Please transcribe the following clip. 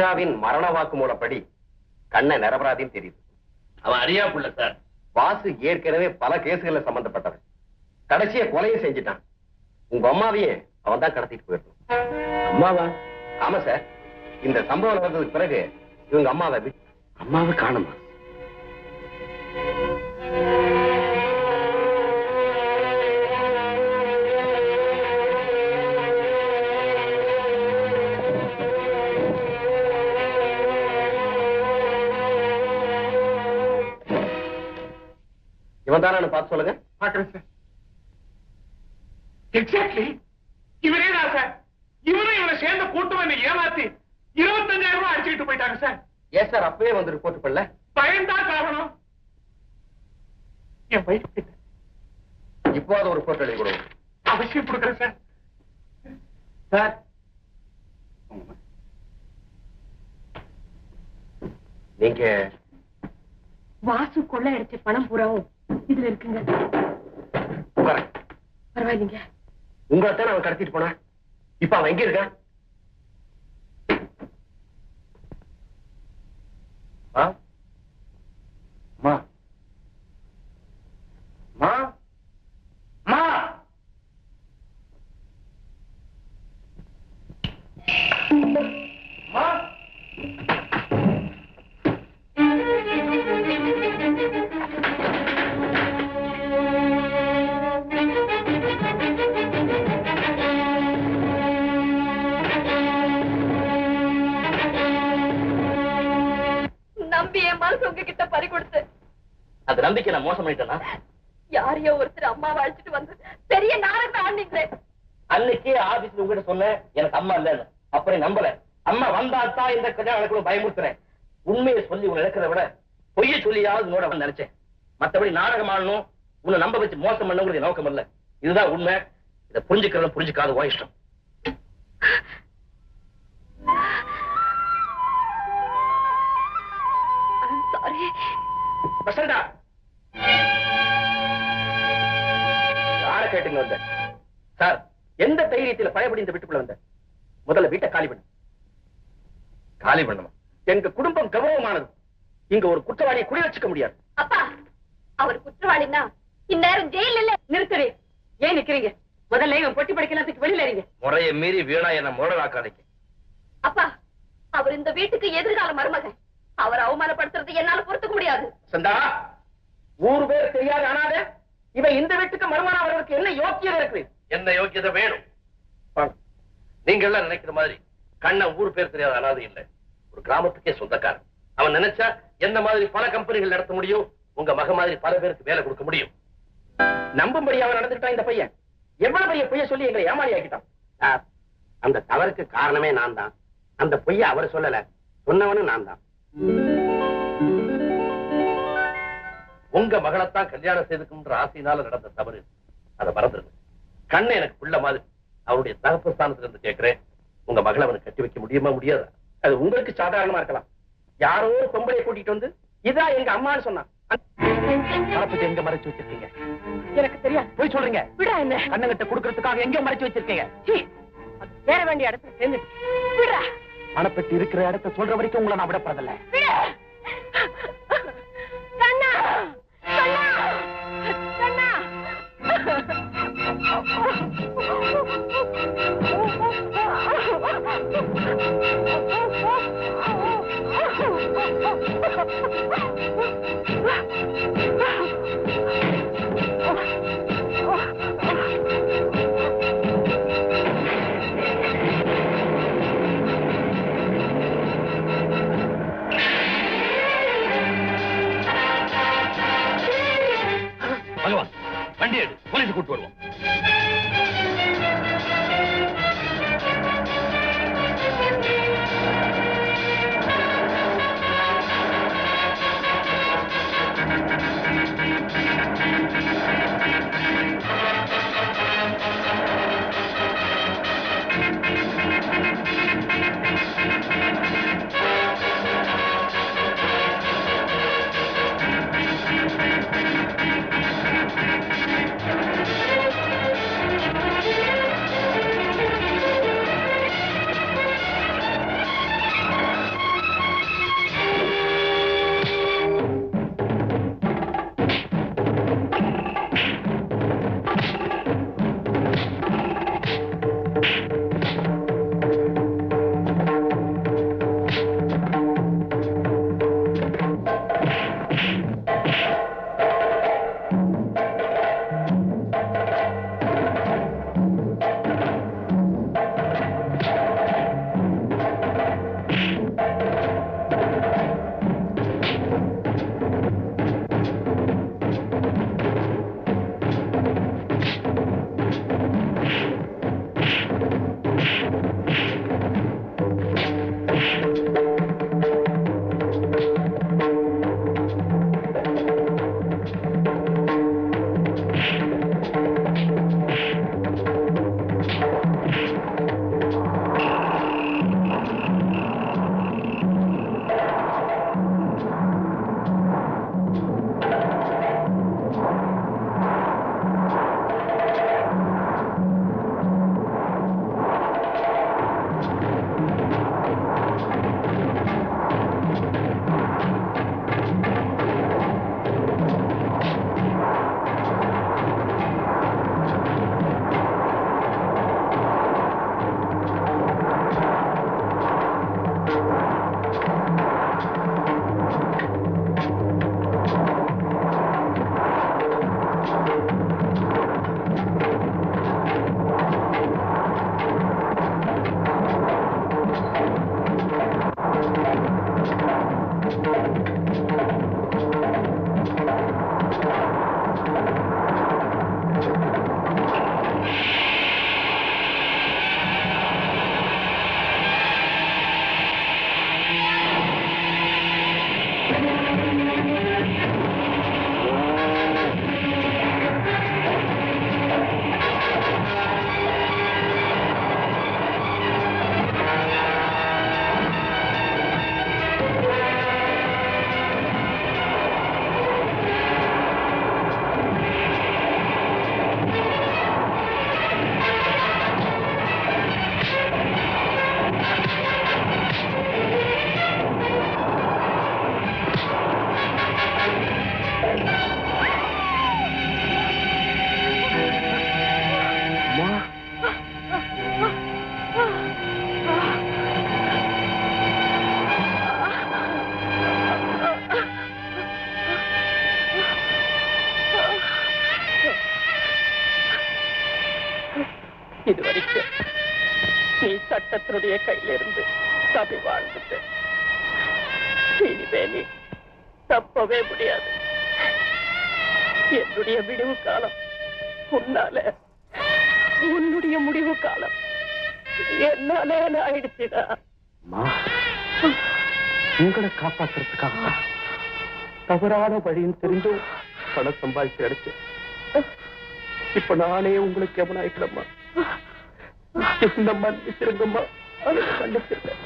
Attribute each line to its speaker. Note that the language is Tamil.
Speaker 1: உஷாவின் மரண வாக்குமூலப்படி கண்ணன் நிரபராதின்னு தெரியுது.
Speaker 2: அவன் அறியா புள்ள சார்.
Speaker 1: வாசு ஏற்கனவே பல கேசுகள்ல சம்பந்தப்பட்டவன். கடைசியா கொலையை செஞ்சுட்டான். உங்க அம்மாவையே அவன் தான் கடத்திட்டு போயிருக்கான்.
Speaker 2: அம்மாவா?
Speaker 1: ஆமா சார். இந்த சம்பவம் நடந்ததுக்கு பிறகு இவங்க அம்மாவை காணுமா? இவன் தானே பார்த்து சொல்லுங்க.
Speaker 3: பாக்குறேன் சார். எக்ஸாக்ட்லி இவரே தான் சார். இவரும் இவரை சேர்ந்த கூட்டம் ஏமாத்தி 25,000 ரூபாய் அடிச்சுக்கிட்டு போயிட்டாங்க சார்.
Speaker 1: ஏன் சார் அப்பவே வந்து ரிப்போர்ட் பண்ணல?
Speaker 3: பயன்தான் காரணம். என் வயசு
Speaker 1: இப்போ அது ஒரு ரிப்போர்ட் எழுதி கொடுங்க.
Speaker 3: அவசியம் கொடுக்குறேன் சார்.
Speaker 1: சார் நீங்க
Speaker 4: வாசு கொள்ளை அடிச்ச பணம் பூராவும் இதுல இருக்குங்க. பரவாயில்லைங்க.
Speaker 1: உங்களைத்தான் அவன் கடத்திட்டு போனா. இப்ப அவன் எங்க இருக்கான்?
Speaker 4: உங்ககிட்ட பறி கொடுத்து
Speaker 2: அந்த நம்பிக்கை நான் மோசம் பண்ணிட்டேனா?
Speaker 4: யாரையோ ஒருத்தர் அம்மாவை அழைச்சிட்டு வந்து பெரிய நாடகம் ஆனீங்களே.
Speaker 2: அன்னைக்கே ஆபீஸ்ல உங்ககிட்ட சொன்னேன் எனக்கு அம்மா இல்லன்னு. அப்புறம் நம்பல. அம்மா வந்தாத்தான் இந்த கல்யாணம் நடக்கணும் பயமுறுத்துறேன். உண்மையை சொல்லி உன்னை இழக்கிறத விட பொய்ய சொல்லியாவது நோட நினைச்சேன். மற்றபடி நாடகம் ஆடணும் உன்னை நம்ப வச்சு மோசம் பண்ண நோக்கம் இல்ல. இதுதான் உண்மை. இதை புரிஞ்சுக்கிறத புரிஞ்சுக்காத ஓ இஷ்டம்.
Speaker 1: யார கேட்டுங்க வந்த சார்? எந்த தைரியத்தில் பயப்படி இந்த வீட்டுக்குள்ள வந்த? முதல்ல வீட்டை காலி பண்ணு. காலி பண்ணுமா? எங்க குடும்பம் கௌரவமானது. இங்க ஒரு குற்றவாளியை குடி வச்சுக்க முடியாது.
Speaker 4: அப்பா அவர் குற்றவாளின்னா இந்நேரம் ஜெயில நிறுத்துறே. ஏன் நிக்கிறீங்க? முதல்ல இவன் பொட்டி படிக்கிறதுக்கு வெளியில இருங்க.
Speaker 2: முறையை மீறி வீணா என்ன மோடலாக்காதீங்க.
Speaker 4: அப்பா அவர் இந்த வீட்டுக்கு எதிர்கால மருமகன். அவர் அவமானப்படுத்துறது என்னால பொறுத்துக்க முடியாது.
Speaker 1: சந்தா ஊரு பேர் தெரியாது. ஆனாத இவன் இந்த வீட்டுக்கு மருமகனா வருவதற்கு என்ன யோக்கியதை இருக்கு?
Speaker 2: என்ன யோக்கியதை வேணும்? நீங்க எல்லாம் நினைக்கிற மாதிரி கண்ணன் ஊர் பேர் தெரியாத அனாதை இல்லை. ஒரு கிராமத்துக்கே சொந்தக்காரன். அவன் நினைச்சா எந்த மாதிரி பல கம்பெனிகள் நடத்த முடியும். உங்க மக மாதிரி பல பேருக்கு வேலை கொடுக்க முடியும்.
Speaker 1: நம்பும்படி அவன் நடந்துட்டான் இந்த பையன். எவ்வளவு பெரிய பொய்ய சொல்லி எங்களை ஏமாளி ஆக்கிட்டான். அந்த தவறுக்கு காரணமே நான் தான். அந்த பொய்ய அவர் சொல்லல, சொன்னவனும் நான் தான்.
Speaker 2: உங்க மகளைத்தான் கல்யாணம் செய்துக்குன்ற ஆசையினால நடந்த தவறு. அதை மறந்துருங்க. கண்ணை எனக்கு பிள்ளை மாதிரி. அவருடைய தகப்பு ஸ்தானத்துல இருந்து கேட்கிறேன். உங்க மகளை அவனுக்கு கட்டி வைக்க முடியுமா முடியாதா?
Speaker 1: அது உங்களுக்கு சாதாரணமா இருக்கலாம். யாரோ ஒரு பொம்பளையை கூட்டிட்டு வந்து இதான் எங்க அம்மான்னு சொன்னான். பணப்பத்தி எங்க மறைச்சு வச்சிருக்கீங்க?
Speaker 4: எனக்கு தெரியாது.
Speaker 1: போய் சொல்றீங்க.
Speaker 4: விடா என்ன
Speaker 1: கண்ணங்கிட்ட கொடுக்கறதுக்காக எங்க மறைச்சு வச்சிருக்கீங்க?
Speaker 4: சேர வேண்டிய இடத்துல சேர்ந்து விடா.
Speaker 1: பணப்பெட்டி இருக்கிற இடத்த சொல்ற வரைக்கும் உங்களை நான் விடப்படுறதில்ல.
Speaker 4: கண்ணா கண்ணா கண்ணா
Speaker 2: பகவான் வண்டி எடு, போலீஸ் கூட்டு வருவோம்.
Speaker 1: இது வரைக்கும் நீ சட்டத்தினுடைய கையில இருந்து தப்பி வாழ்ந்துட்ட. இனிமே நீ தப்பவே முடியாது. என்னுடைய விடிவு காலம் உன்னால, உன்னுடைய முடிவு காலம் என்னால ஆயிடுச்சுடா. உங்களை காப்பாத்துறதுக்காக தவறான வழின்னு தெரிஞ்சும் பணம் சம்பாதிச்சு அடிச்சேன். இப்ப நானே உங்களுக்கு எவனாயிக்கிறம்மா. என்ன மன்னிச்சிருங்கம்மா. அதை கண்டிச்சிருக்கேன்.